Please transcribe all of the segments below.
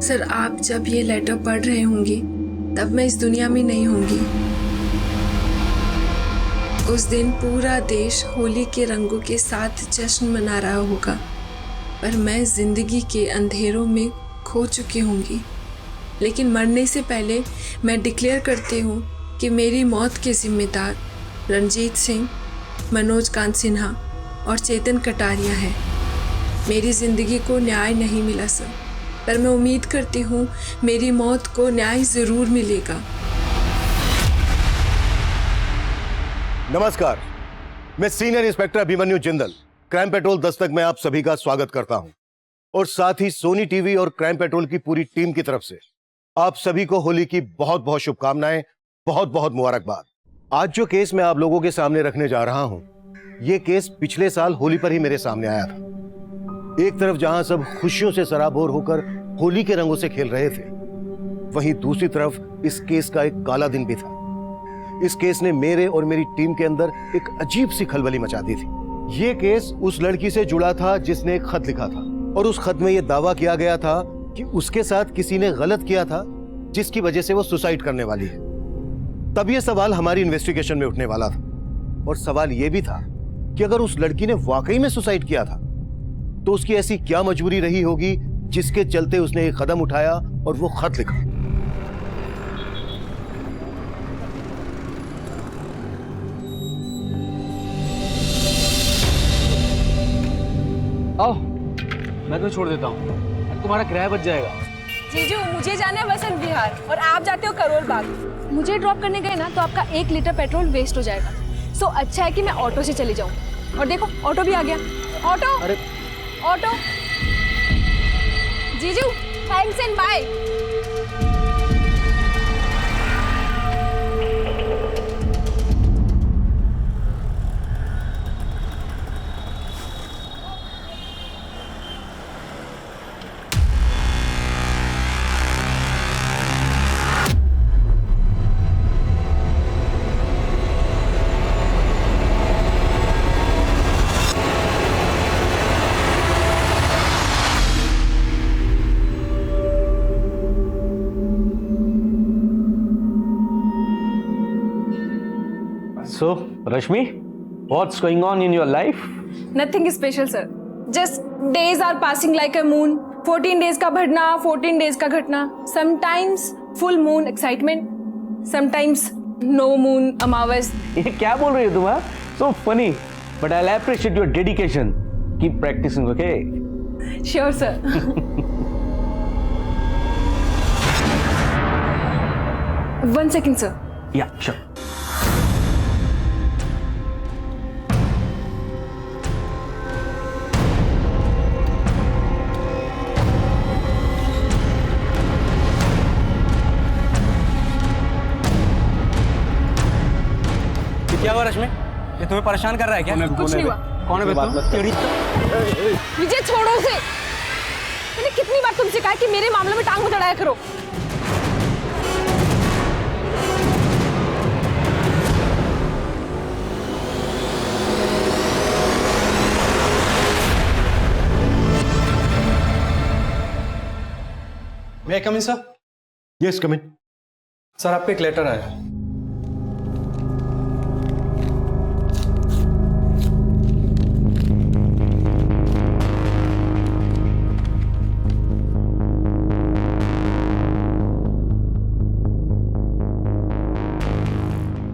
Sir, आप जब ये लेटर पढ़ रहे होंगी तब मैं इस दुनिया में नहीं होंगी। उस दिन पूरा देश होली के रंगों के साथ जश्न मना रहा होगा, पर मैं जिंदगी के अंधेरों में खो चुकी होंगी। लेकिन मरने से पहले मैं डिक्लेयर करती हूँ कि मेरी मौत के जिम्मेदार रणजीत सिंह, मनोज कांत सिन्हा और चेतन कटारिया है। मेरी ज़िंदगी को न्याय नहीं मिला सर, पर मैं उम्मीद करती हूँ मेरी मौत को न्याय ज़रूर मिलेगा। नमस्कार, मैं senior inspector Abhimanyu Jindal, crime petrol Dastak में आप सभी का स्वागत करता हूं और साथ ही सोनी टीवी और क्राइम पेट्रोल की पूरी टीम की तरफ से आप सभी को होली की बहुत बहुत शुभकामनाएं, बहुत बहुत मुबारकबाद। आज जो केस मैं आप लोगों के सामने रखने जा रहा हूं, यह केस पिछले साल होली पर ही मेरे सामने आया था। एक तरफ जहां सब खुशियों से सराबोर होकर होली के रंगों से खेल रहे थे, वहीं दूसरी तरफ इस केस का एक काला दिन भी था। इस केस ने मेरे और मेरी टीम के अंदर एक अजीब सी खलबली मचा दी थी। यह केस उस लड़की से जुड़ा था जिसने एक खत लिखा था और उस खत में यह दावा किया गया था कि उसके साथ किसी ने गलत किया था, जिसकी वजह से वो सुसाइड करने वाली है। तब यह सवाल हमारी इन्वेस्टिगेशन में उठने वाला था और सवाल यह भी था कि अगर उस लड़की ने वाकई में सुसाइड किया था तो उसकी ऐसी क्या मजबूरी रही होगी जिसके चलते उसने एक कदम उठाया और वो खत लिखा। आओ, मैं तो छोड़ देता हूँ, तुम्हारा किराया बच जाएगा। जीजू, मुझे जाना है वसंत विहार और आप जाते हो करोल बाग। मुझे ड्रॉप करने गए ना तो आपका 1 लीटर पेट्रोल वेस्ट हो जाएगा। सो अच्छा है कि मैं ऑटो से चली जाऊँ। और देखो, ऑटो भी आ गया। ऑटो, अरे ऑटो। जीजू, thanks and bye. So, Rashmi, what's going on in your life? Nothing special, sir. Just days are passing like a moon. 14 days का बढ़ना, 14 days का घटना. Sometimes full moon excitement. Sometimes no moon अमावस. ये क्या बोल रही हो तुम? हाँ? So funny, but I'll appreciate your dedication. Keep practicing, okay? Sure, sir. One second, sir. Yeah, sure. क्या हुआ रश्मि? ये तुम्हें परेशान कर रहा है क्या? कुछ नहीं हुआ। कौन है बे तू? विजय, छोड़ो उसे। मैंने कितनी बार तुमसे कहा कि मेरे मामले में टांग मत अड़ाया करो। मैं कम इन सर? यस, कम इन। सर, आपको एक लेटर आया है।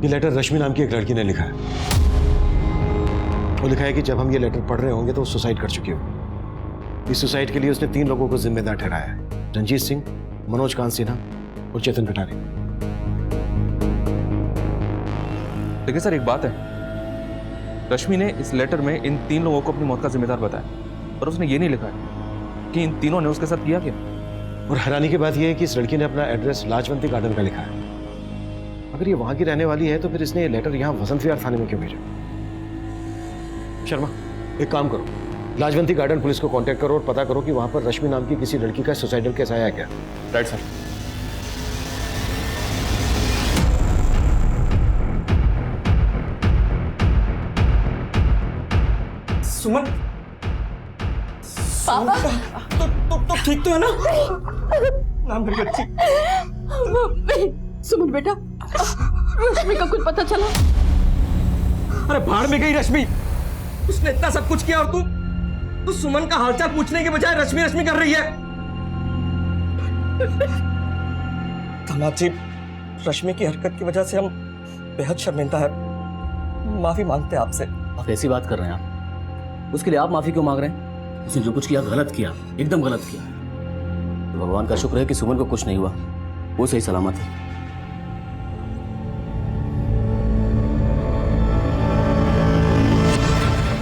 ये लेटर रश्मि नाम की एक लड़की ने लिखा है। वो लिखा है कि जब हम ये लेटर पढ़ रहे होंगे तो वो सुसाइड कर चुकी हो। इस सुसाइड के लिए उसने 3 लोगों को जिम्मेदार ठहराया है: रणजीत सिंह, मनोज कांत सिन्हा और चेतन कटारिया। लेकिन सर, एक बात है, रश्मि ने इस लेटर में इन 3 लोगों को अपनी मौत का जिम्मेदार बताया, पर उसने ये नहीं लिखा है कि इन तीनों ने उसके साथ किया क्या। और हैरानी की बात यह है कि इस लड़की ने अपना एड्रेस लाजवंती गार्डन का लिखा है। अगर ये वहां की रहने वाली है तो फिर इसने ये लेटर यहाँ वसंत विहार थाने में क्यों भेजा? शर्मा, एक काम करो, लाजवंती गार्डन पुलिस को कांटेक्ट करो और पता करो कि वहां पर रश्मि नाम की किसी लड़की का सुसाइडल केस आया है क्या। Right sir. सुमन, पापा, तो ठीक तो है ना? ना मेरी बच्ची। सुमन बेटा, रश्मि का कुछ पता चला? अरे भाड़ में गई रश्मि, उसने इतना सब कुछ किया और तू सुमन का हालचाल पूछने के बजाय रश्मि रश्मि कर रही है। दामाद जी, रश्मि की हरकत की वजह से हम बेहद शर्मिंदा है, माफी मांगते हैं आपसे। आप ऐसी बात कर रहे हैं आप? उसके लिए आप माफी क्यों मांग रहे हैं? उसने जो कुछ किया गलत किया, एकदम गलत किया। तो भगवान का शुक्र है कि सुमन को कुछ नहीं हुआ, वो सही सलामत है।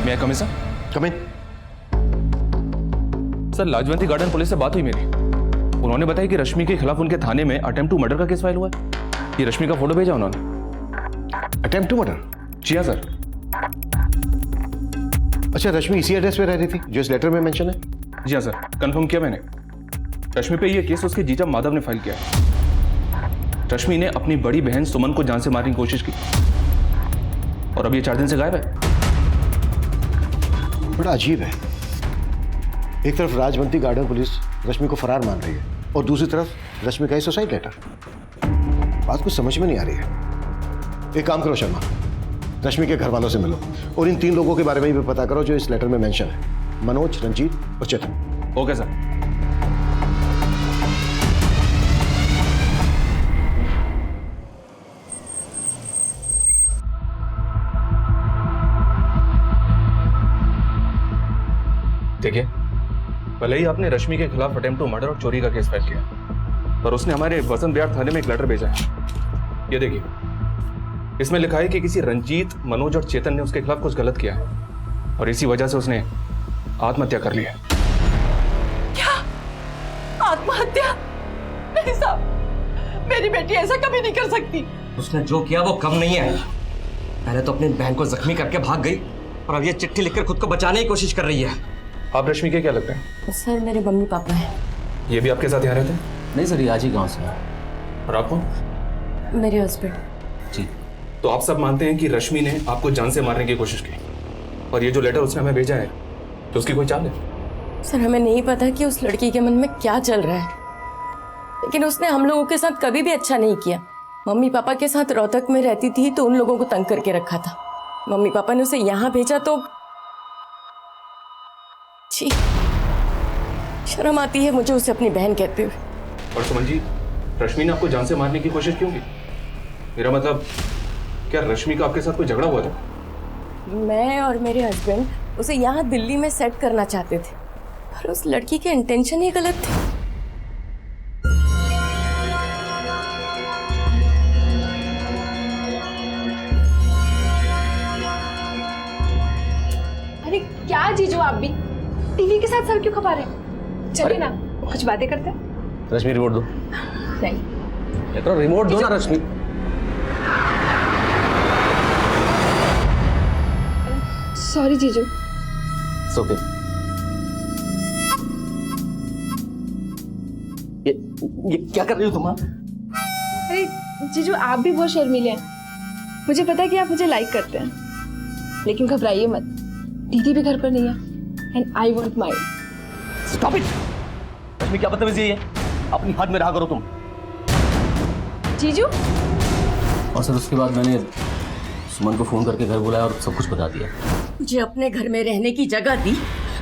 मैं कम सर? कम इन। सर, लाजवंती गार्डन पुलिस से बात हुई मेरी। उन्होंने बताया कि रश्मि के खिलाफ उनके थाने में अटेम्प्ट टू मर्डर का केस फाइल हुआ है। ये रश्मि का फोटो भेजा उन्होंने। Attempt to murder? जी हाँ सर। अच्छा, रश्मि इसी एड्रेस पे रह रही थी जो इस लेटर में मेंशन है? जी हाँ सर, कंफर्म किया मैंने। रश्मि पे ये केस उसके जीजा माधव ने फाइल किया है। रश्मि ने अपनी बड़ी बहन सुमन को जान से मारने की कोशिश की और अब ये 4 दिन से गायब है। बड़ा अजीब है, एक तरफ राजवंती गार्डन पुलिस रश्मि को फरार मान रही है और दूसरी तरफ रश्मि का ही सुसाइड लेटर। बात कुछ समझ में नहीं आ रही है। एक काम करो शर्मा, रश्मि के घर वालों से मिलो और इन 3 लोगों के बारे में भी पता करो जो इस लेटर में मेंशन है, मनोज, रंजीत और चेतन। Okay sir. देखिए, भले ही आपने रश्मि के खिलाफ अटेम्प्ट टू मर्डर और चोरी का केस फाइल किया, पर उसने हमारे वसंत विहार थाने में एक लेटर भेजा है। ये देखिए, इसमें लिखा है कि किसी रंजीत, मनोज और चेतन ने उसके खिलाफ कुछ गलत किया है और इसी वजह से उसने आत्महत्या कर ली है। क्या? आत्महत्या? नहीं साहब, मेरी बेटी ऐसा कभी नहीं कर सकती। उसने जो किया वो कम नहीं है। पहले तो अपनी बहन को जख्मी करके भाग गई और अब ये चिट्ठी लिखकर खुद को बचाने की कोशिश कर रही है। आप रश्मि के क्या लगते हैं? सर, मेरे मम्मी पापा हैं। ये भी आपके साथ यहाँ रहते हैं? नहीं सर, ये आज ही गाँव से है। और आपको? मेरे हस्बैंड। जी। तो आप सब मानते हैं कि रश्मि ने आपको जान से मारने की कोशिश की और ये जो लेटर उसने हमें भेजा है तो उसकी कोई चाल है? सर, हमें नहीं पता कि उस लड़की के मन में क्या चल रहा है, लेकिन उसने हम लोगों के साथ कभी भी अच्छा नहीं किया। मम्मी पापा के साथ रोहतक में रहती थी तो उन लोगों को तंग करके रखा था। मम्मी पापा ने उसे यहाँ भेजा तो छी, शर्म आती है मुझे उसे अपनी बहन कहते हुए। और सुमन जी, रश्मि ने आपको जान से मारने की कोशिश क्यों की? मेरा मतलब, क्या रश्मि का आपके साथ कोई झगड़ा हुआ था? मैं और मेरे हस्बैंड उसे यहाँ दिल्ली में सेट करना चाहते थे, पर उस लड़की के इंटेंशन ही गलत थे। अरे क्या जीजू, आप भी टीवी के साथ सर क्यों खपा रहे हैं? चलिए ना, कुछ बातें करते हैं। रश्मि रिमोट दो। नहीं, रिमोट दो ना रश्मि। सॉरी जीजू। ओके। ये क्या कर रही हो तुम? अरे जीजू, आप भी बहुत शर्मीले हैं। मुझे पता है कि आप मुझे लाइक करते हैं, लेकिन घबराइए मत, दीदी भी घर पर नहीं है and I want my. Stop it. Rashmi, क्या बदतमीजी है? अपनी हद में रहा करो तुम। जीजू? और सर, उसके बाद मैंने सुमन को फोन करके घर बुलाया और सब कुछ बता दिया। मुझे अपने घर में रहने की जगह दी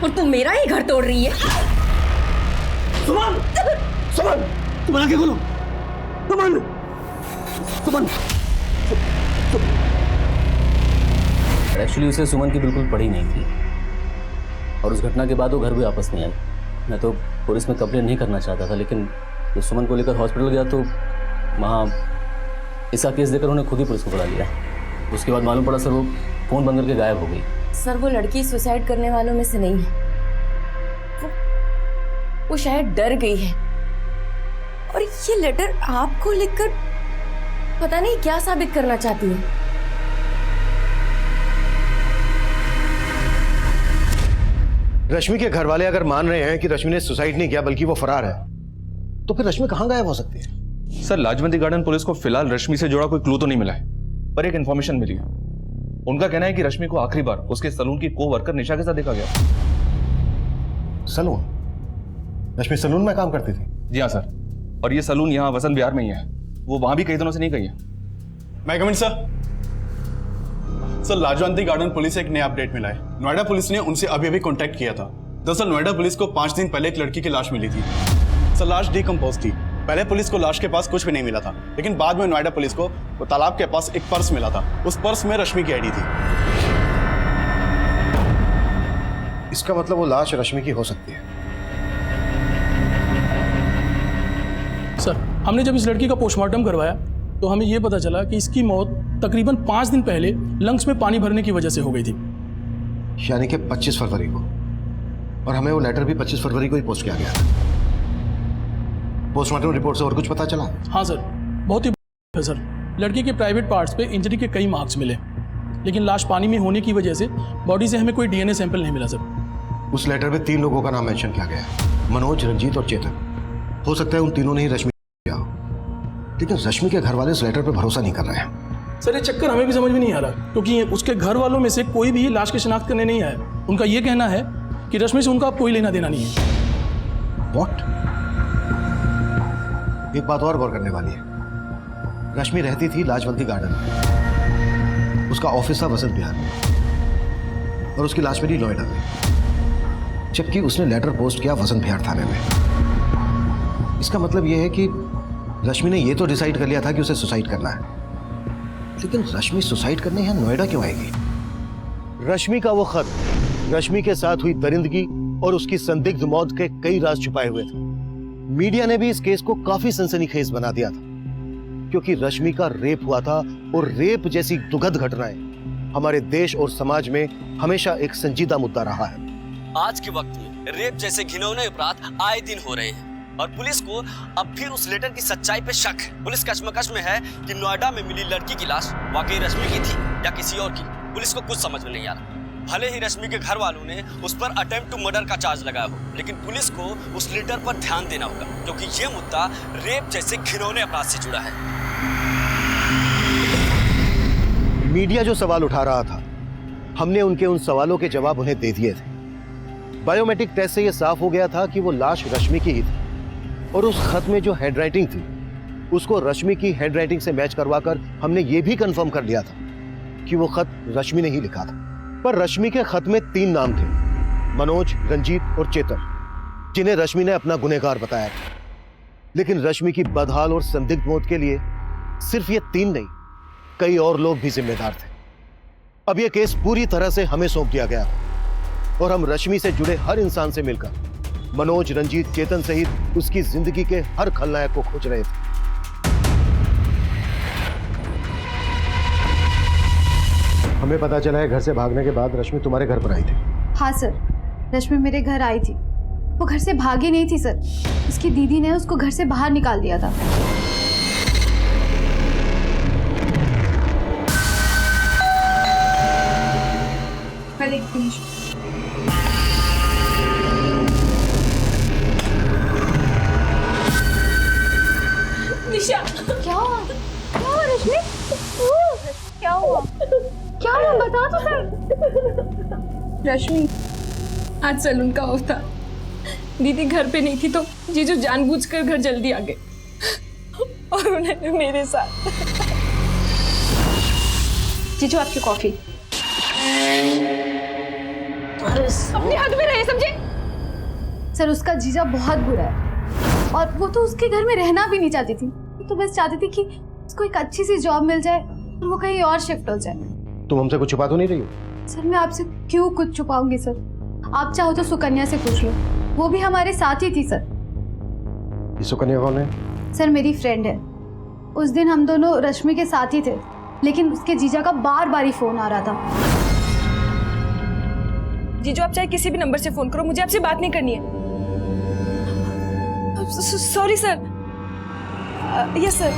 और तू मेरा ही घर तोड़ रही है। सुमन! सुमन! तुम आके खोलो। सुमन! सुमन! एक्चुअली उसे सुमन की बिल्कुल पड़ी नहीं थी और उस घटना के बाद वो घर भी वापस नहीं आई। मैं तो पुलिस में कंप्लेन नहीं करना चाहता था, लेकिन जब सुमन को लेकर हॉस्पिटल गया तो वहाँ इसका केस देकर उन्होंने खुद ही पुलिस को बुला लिया। उसके बाद मालूम पड़ा सर, वो फोन बंद करके गायब हो गई। सर, वो लड़की सुसाइड करने वालों में से नहीं है। वो शायद डर गई है और ये लेटर आपको लिखकर पता नहीं क्या साबित करना चाहती है। रश्मि के घर वाले अगर मान रहे हैं कि रश्मि ने सुसाइड नहीं किया बल्कि वो फरार है, तो फिर रश्मि कहाँ गायब हो सकती है? सर, लाजवंती गार्डन पुलिस को फिलहाल रश्मि से जुड़ा कोई क्लू तो नहीं मिला है, पर एक इन्फॉर्मेशन मिली है। उनका कहना है कि रश्मि को आखिरी बार उसके सलून की को वर्कर निशा के साथ देखा गया। सलून? रश्मि सलून में काम करती थी? जी हाँ सर, और ये सलून यहाँ वसंत विहार में ही है। वो वहां भी कई दिनों से नहीं गई है। मैं कमिंग सर। सर, लाजवंती गार्डन पुलिस से एक नया अपडेट मिला है। नोएडा पुलिस ने उनसे अभी अभी कांटेक्ट किया था। दरअसल नोएडा पुलिस को 5 दिन पहले एक लड़की की लाश मिली थी। सर, लाश डिकम्पोज थी। पहले पुलिस को लाश के पास कुछ भी नहीं मिला था, लेकिन बाद में नोएडा पुलिस को वो तालाब के पास एक पर्स मिला था। उस पर्स में रश्मि की आईडी थी। इसका मतलब वो लाश रश्मि की हो सकती है। सर, हमने जब इस लड़की का पोस्टमार्टम करवाया तो हमें यह पता चला कि इसकी मौत तकरीबन 5 दिन पहले लंग्स में पानी भरने की वजह से हो गई थी। यानी कि 25 फरवरी को। और हमें वो लेटर भी 25 फरवरी को ही पोस्ट किया गया था। पोस्टमार्टम रिपोर्ट से और कुछ पता चला? हाँ सर, बहुत ही है सर। लड़की के प्राइवेट पार्ट्स पे इंजरी के कई मार्क्स मिले, लेकिन लाश पानी में होने की वजह से बॉडी से हमें कोई डीएनए सैंपल नहीं मिला सर। उस लेटर में 3 लोगों का नाम मेंशन किया गया है, मनोज, रंजीत और चेतन। हो सकता है उन तीनों ने ही रश्मि किया हो, लेकिन रश्मि के घर वाले इस लेटर पर भरोसा नहीं कर रहे हैं। सर, ये चक्कर हमें भी समझ में नहीं आ रहा, क्योंकि उसके घर वालों में से कोई भी लाश की शिनाख्त करने नहीं आया। उनका ये कहना है कि रश्मि से उनका कोई लेना देना नहीं है। What? एक बात और गौर करने वाली है। रश्मि रहती थी लाजवंती गार्डन में, उसका ऑफिस था वसंत विहार में, और उसकी लाश मिली नोएडा में, जबकि उसने लेटर पोस्ट किया वसंत विहार थाने में। इसका मतलब यह है कि रश्मि ने यह तो डिसाइड कर लिया था कि उसे सुसाइड करना है, लेकिन रश्मि सुसाइड करने यहां नोएडा क्यों आएगी? रश्मि का वो खत, रश्मि के साथ हुई दरिंदगी और उसकी संदिग्ध मौत के कई राज छुपाए हुए थे। मीडिया ने भी इस केस को काफी सनसनीखेज बना दिया था, क्योंकि रश्मि का रेप हुआ था, और रेप जैसी दुखद घटनाएं हमारे देश और समाज में हमेशा एक संजीदा मुद्दा रहा है। आज के वक्त में रेप जैसे घिनौने अपराध आए दिन हो रहे हैं, और पुलिस को अब फिर उस लेटर की सच्चाई पे शक है। पुलिस कश्मकश में है कि नोएडा में मिली लड़की की लाश वाकई रश्मि की थी या किसी और की। पुलिस को कुछ समझ में नहीं आ रहा। भले ही रश्मि के घर वालों ने उस पर अटेम्प्ट टू मर्डर का चार्ज लगाया हो, लेकिन पुलिस को उस लेटर पर ध्यान देना होगा, क्योंकि ये मुद्दा रेप जैसे घिनौने अपराध से जुड़ा है। मीडिया जो सवाल उठा रहा था, हमने उनके उन सवालों के जवाब उन्हें दे दिए थे। बायोमेट्रिक टेस्ट से यह साफ हो गया था कि वो लाश रश्मि की ही थी, और उस खत में जो हैंडराइटिंग थी उसको रश्मि की हैंडराइटिंग से मैच करवाकर हमने ये भी कंफर्म कर लिया था कि वो खत रश्मि ने ही लिखा था। पर रश्मि के खत में 3 नाम थे, मनोज, रंजीत और चेतन, जिन्हें रश्मि ने अपना गुनहगार बताया था। लेकिन रश्मि की बदहाल और संदिग्ध मौत के लिए सिर्फ ये 3 नहीं, कई और लोग भी जिम्मेदार थे। अब यह केस पूरी तरह से हमें सौंप दिया गया, और हम रश्मि से जुड़े हर इंसान से मिलकर मनोज, रंजीत, चेतन सहित उसकी जिंदगी के हर खलनायक को खोज रहे थे। हमें पता चला है घर से भागने के बाद रश्मि तुम्हारे घर पर आई थी। हाँ सर, रश्मि मेरे घर आई थी। वो घर से भागी नहीं थी सर, उसकी दीदी ने उसको घर से बाहर निकाल दिया था। मैं देखती हूँ। निशा, क्या हुआ? क्या हुआ रश्मि? क्या हुआ? क्या हुआ बता तो सर। रश्मि, आज सलून का ऑफ था। दीदी घर पे नहीं थी तो जीजू जानबूझकर घर जल्दी आ गए, और उन्होंने मेरे साथ। जीजू, आपकी कॉफी। अपने हद में रहे, समझे? सर, उसका जीजा बहुत बुरा है, और वो तो उसके घर में रहना भी नहीं चाहती थी। तो बस चाहती थी कि उसको एक अच्छी सी जॉब मिल जाए और वो कहीं और शिफ्ट हो जाए। तुम हमसे कुछ छुपा तो नहीं रही हो? सर, मैं आपसे क्यों कुछ छुपाऊंगी सर? आप चाहो तो सुकन्या से पूछ लो, वो भी हमारे साथ ही थी सर। ये सुकन्या कौन है? सर, मेरी फ्रेंड है। उस दिन हम दोनों रश्मि के साथ ही थे, लेकिन उसके जीजा का बार बार ही फोन आ रहा था। जीजू, आप चाहे किसी भी नंबर से फोन करो, मुझे आपसे बात नहीं करनी है। Sorry sir. Yes sir.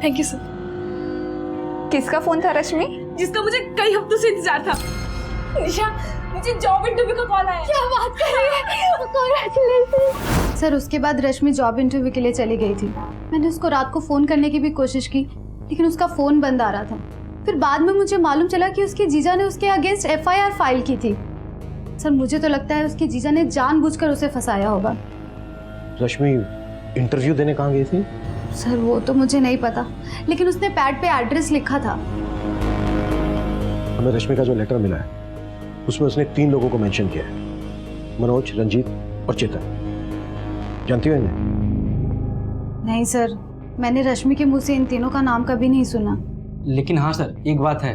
Thank you sir. किसका फोन था रश्मि? जिसका मुझे कई हफ्तों से इंतजार था। निशा, मुझे जॉब इंटरव्यू का कॉल आया। क्या बात कर रही है? कांग्रेचुलेशन। सर, उसके बाद रश्मि जॉब इंटरव्यू के लिए चली गई थी। मैंने उसको रात को फोन करने की भी कोशिश की, लेकिन उसका फोन बंद आ रहा था। फिर बाद में मुझे मालूम चला कि उसके जीजा ने उसके अगेंस्ट FIR फाइल की थी। सर मुझे तो लगता है उसके जीजा ने जानबूझकर उसे फंसाया होगा। रश्मि इंटरव्यू देने कहाँ गई थी? सर वो तो मुझे नहीं पता, लेकिन उसने पैड पे एड्रेस लिखा था। हमें रश्मि का जो लेटर मिला है उसमें उसने 3 लोगों को मेंशन किया है, मनोज, रंजीत और चेतन। जानती हो इन्हें? नहीं सर, मैंने रश्मि के मुंह से इन तीनों का नाम कभी नहीं सुना। लेकिन हाँ सर, एक बात है,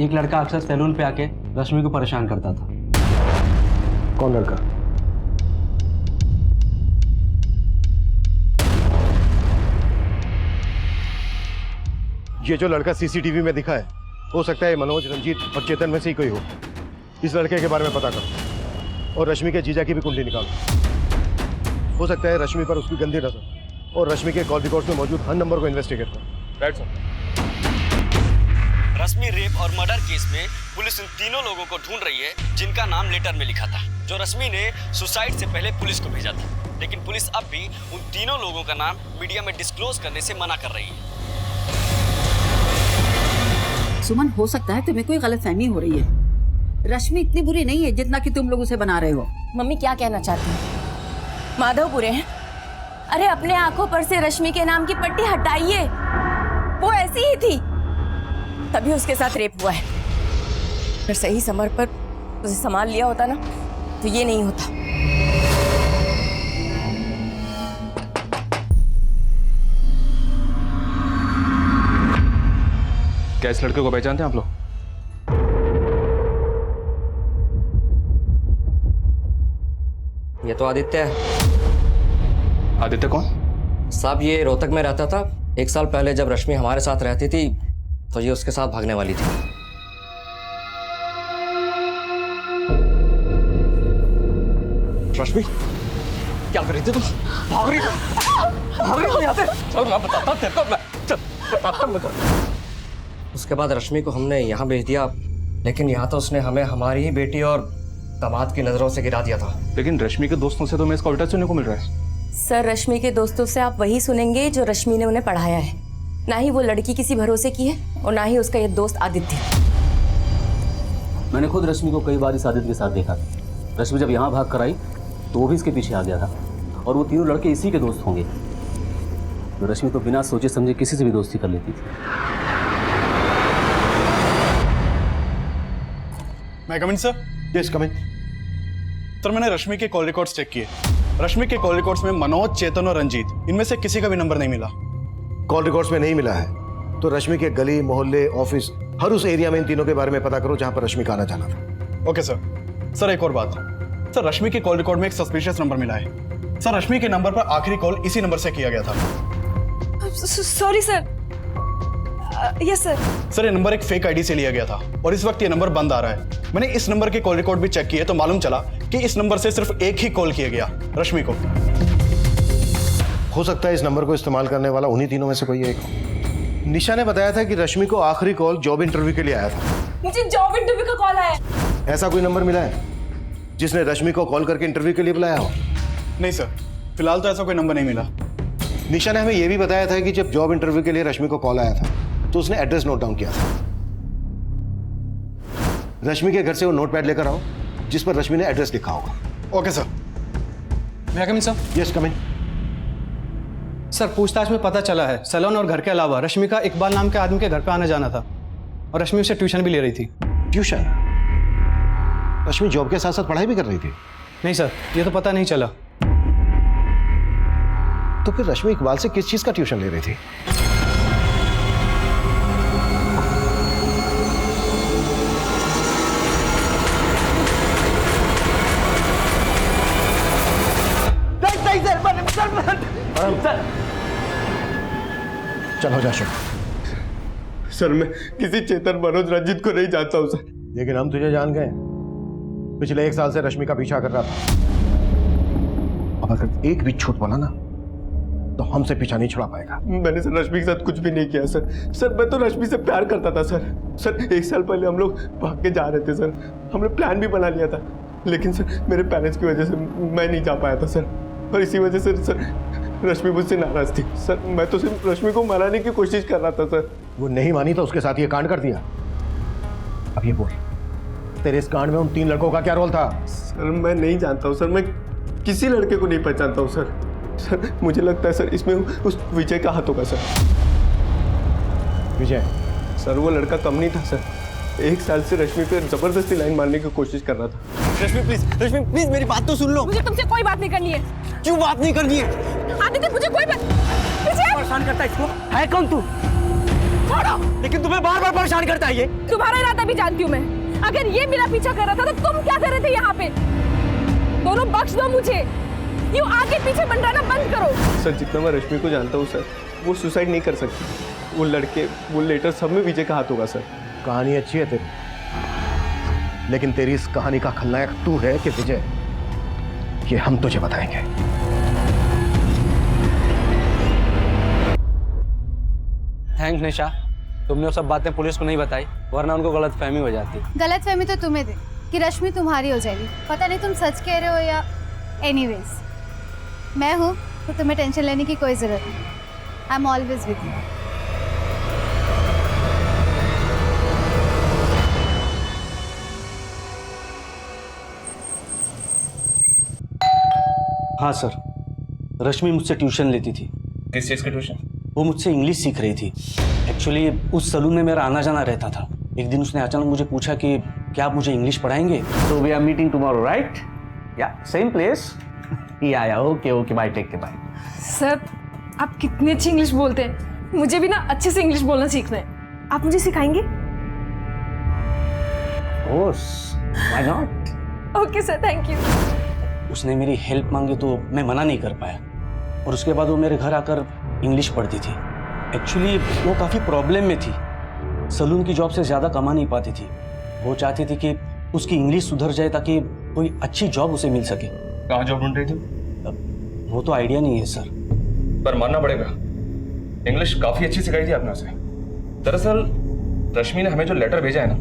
एक लड़का अक्सर सैलून पे आके रश्मि को परेशान करता था। कौन लड़का? ये जो लड़का सीसीटीवी में दिखा है, हो सकता है मनोज, रंजीत और चेतन में से ही कोई हो। इस लड़के के बारे में पता करो और रश्मि के जीजा की भी कुंडली निकालो। हो सकता है रश्मि पर उसकी गंदी नजर और रश्मि के कॉल रिकॉर्ड्स में मौजूद हर नंबर को इन्वेस्टिगेट करो। Right sir. रश्मि रेप और मर्डर केस में पुलिस इन तीनों लोगों को ढूंढ रही है जिनका नाम लेटर में लिखा था, जो रश्मि ने सुसाइड से पहले पुलिस को भेजा था। लेकिन पुलिस अब भी उन तीनों लोगों का नाम मीडिया में डिस्क्लोज करने से मना कर रही है। सुमन, हो सकता है तुम्हें कोई गलतफहमी हो रही है। रश्मि इतनी बुरी नहीं है जितना कि तुम लोग उसे बना रहे हो। मम्मी क्या कहना चाहती हैं? माधव बुरे हैं? अरे अपने आंखों पर से रश्मि के नाम की पट्टी हटाइए, वो ऐसी ही थी, तभी उसके साथ रेप हुआ है। अगर सही समय पर उसे संभाल लिया होता ना तो ये नहीं होता। क्या इस लड़के को पहचानते हैं आप लोग? ये तो आदित्य है। आदित्य कौन? साहब ये रोहतक में रहता था। 1 साल पहले जब रश्मि हमारे साथ रहती थी तो ये उसके साथ भागने वाली थी। रश्मि क्या कर रही थी तुम? भाग रही हो यहाँ से? चल मैं बताता तेरे को, मैं चल बताता मुझे। उसके बाद रश्मि को हमने यहाँ भेज दिया, लेकिन यहाँ तो उसने हमें हमारी ही बेटी और दामाद की नजरों से गिरा दिया था। लेकिन रश्मि के दोस्तों से तो मैं इसका उल्टा सुनने को मिल रहा है। सर रश्मि के दोस्तों से आप वही सुनेंगे जो रश्मि ने उन्हें पढ़ाया है। ना ही वो लड़की किसी भरोसे की है और ना ही उसका ये दोस्त आदित्य। मैंने खुद रश्मि को कई बार इस आदित्य के साथ देखा। रश्मि जब यहाँ भाग कर आई तो वो भी इसके पीछे आ गया था, और वो तीनों लड़के इसी के दोस्त होंगे। तो रश्मि तो बिना सोचे समझे किसी से भी दोस्ती कर लेती थी। मैं कम इन सर? यस कम इन। सर मैंने रश्मि के कॉल रिकॉर्ड्स चेक किए। रश्मि के कॉल रिकॉर्ड्स में मनोज, चेतन और रंजीत, इनमें से किसी का भी नंबर नहीं मिला। कॉल रिकॉर्ड्स में नहीं मिला है तो रश्मि के गली, मोहल्ले, ऑफिस, हर उस एरिया में इन तीनों के बारे में पता करो जहां पर रश्मि का आना जाना था। Okay sir. सर एक और बात, सर रश्मि के कॉल रिकॉर्ड में एक सस्पिशियस नंबर मिला है। सर रश्मि के नंबर पर आखिरी कॉल इसी नंबर से किया गया था। Sorry sir. Yes sir. Sir ये नंबर एक फेक आईडी से लिया गया था और इस वक्त ये नंबर बंद आ रहा है। मैंने इस नंबर के कॉल रिकॉर्ड भी चेक किए तो मालूम चला कि इस नंबर से सिर्फ एक ही कॉल किया गया, रश्मि को। हो सकता है इस नंबर को इस्तेमाल करने वाला उन्हीं तीनों में से कोई एक हो। निशा ने बताया था कि रश्मि को आखिरी कॉल जॉब इंटरव्यू के लिए आया था। मुझे जॉब इंटरव्यू का कॉल आया। ऐसा कोई नंबर मिला है जिसने रश्मि को कॉल करके इंटरव्यू के लिए बुलाया हो? नहीं सर, फिलहाल तो ऐसा कोई नंबर नहीं मिला। निशा ने हमें यह भी बताया था कि जब जॉब इंटरव्यू के लिए रश्मि को कॉल आया था तो उसने एड्रेस नोट डाउन किया था। रश्मि के घर से वो नोटपैड लेकर आओ जिस पर रश्मि ने एड्रेस लिखा होगा। Okay sir. मैं कम इन सर? यस कम इन। सर पूछताछ में पता चला है सैलून और घर के अलावा रश्मि का इकबाल नाम के आदमी के घर पे आना जाना था और रश्मि उसे ट्यूशन भी ले रही थी। ट्यूशन? रश्मि जॉब के साथ साथ पढ़ाई भी कर रही थी? नहीं सर, ये तो पता नहीं चला। तो फिर रश्मि इकबाल से किस चीज का ट्यूशन ले रही थी? चलो जा शुभ। सर मैं किसी चेतन, मनोज, रंजीत को नहीं जानता हूं सर। लेकिन हम तुझे जान गए। पिछले 1 साल से रश्मि का पीछा कर रहा था। अब अगर एक भी छूट बोला ना तो हमसे पीछा नहीं छुड़ा पाएगा। मैंने सर रश्मि के साथ कुछ भी नहीं किया सर। सर मैं तो रश्मि से प्यार करता था सर। सर 1 साल पहले हम लोग भाग के जा रहे थे सर। हमने प्लान भी बना लिया था, लेकिन सर मेरे पेरेंट्स की वजह से मैं नहीं जा पाया था सर। और इसी वजह से सर रश्मि मुझसे नाराज थी सर। मैं तो सिर्फ रश्मि को मनाने की कोशिश कर रहा था सर। वो नहीं मानी तो उसके साथ ये कांड कर दिया। अब ये बोल, तेरे इस कांड में उन 3 लड़कों का क्या रोल था? सर मैं नहीं जानता हूँ सर, मैं किसी लड़के को नहीं पहचानता हूँ सर। सर मुझे लगता है सर इसमें उस विजय का हाथ होगा सर। विजय? सर वो लड़का कम नहीं था सर, 1 साल से रश्मि पे जबरदस्ती लाइन मारने की कोशिश कर रहा था। रश्मि प्लीज मेरी बात तो सुन लो। मुझे तुमसे कोई बात नहीं करनी है। क्यों बात नहीं करनी है? आदित्य मुझे कोई बात। विजय परेशान करता है इसको, है कौन तू? छोड़ो। लेकिन तुम्हें बार बार परेशान करता है ये। तुम्हारा इरादा भी जानती हूँ मैं। अगर ये मेरा पीछा कर रहा था तो तुम क्या कर रहे थे यहाँ पे? दोनों बख्श दो मुझे, यूँ आगे पीछे बनना बंद करो। सर जितना मैं रश्मि को जानता हूँ सर, वो सुसाइड नहीं कर सकती। वो लड़के, वो लेटर, सब में विजय का हाथ होगा सर। कहानी अच्छी है तेरी, लेकिन तेरी इस कहानी का खलनायक तू है कि विजय, ये हम तुझे बताएंगे। थैंक्स निशा, तुमने वो सब बातें पुलिस को नहीं बताई, वरना उनको गलतफहमी हो जाती। गलतफहमी तो तुम्हें थी कि रश्मि तुम्हारी हो जाएगी। पता नहीं तुम सच कह रहे हो या एनीवेज, मैं हूँ तो तुम्हें टेंशन लेने की कोई जरूरत नहीं। I am always with you. हाँ सर, रश्मि मुझसे ट्यूशन लेती थी। किस चीज़ की ट्यूशन? वो मुझसे इंग्लिश सीख रही थी। एक्चुअली उस सलून में मेरा आना जाना रहता था। एक दिन उसने अचानक मुझे पूछा कि क्या आप मुझे इंग्लिश पढ़ाएंगे? तो we are meeting tomorrow, right? या सेम प्लेस। या okay okay, bye, take care, bye. Sir आप कितनी अच्छी इंग्लिश बोलते हैं, मुझे भी ना अच्छे से इंग्लिश बोलना सीखना है। आप मुझे सिखाएंगे? Course, why not? Okay sir, thank you. उसने मेरी हेल्प मांगी तो मैं मना नहीं कर पाया, और उसके बाद वो मेरे घर आकर इंग्लिश पढ़ती थी। एक्चुअली वो काफ़ी प्रॉब्लम में थी, सलून की जॉब से ज़्यादा कमा नहीं पाती थी। वो चाहती थी कि उसकी इंग्लिश सुधर जाए ताकि कोई अच्छी जॉब उसे मिल सके। कहाँ जॉब ढूंढ रही थी? वो तो आइडिया नहीं है सर, पर मानना पड़ेगा इंग्लिश काफ़ी अच्छी सिखाई थी आपने उसे। दरअसल रश्मि ने हमें जो लेटर भेजा है ना,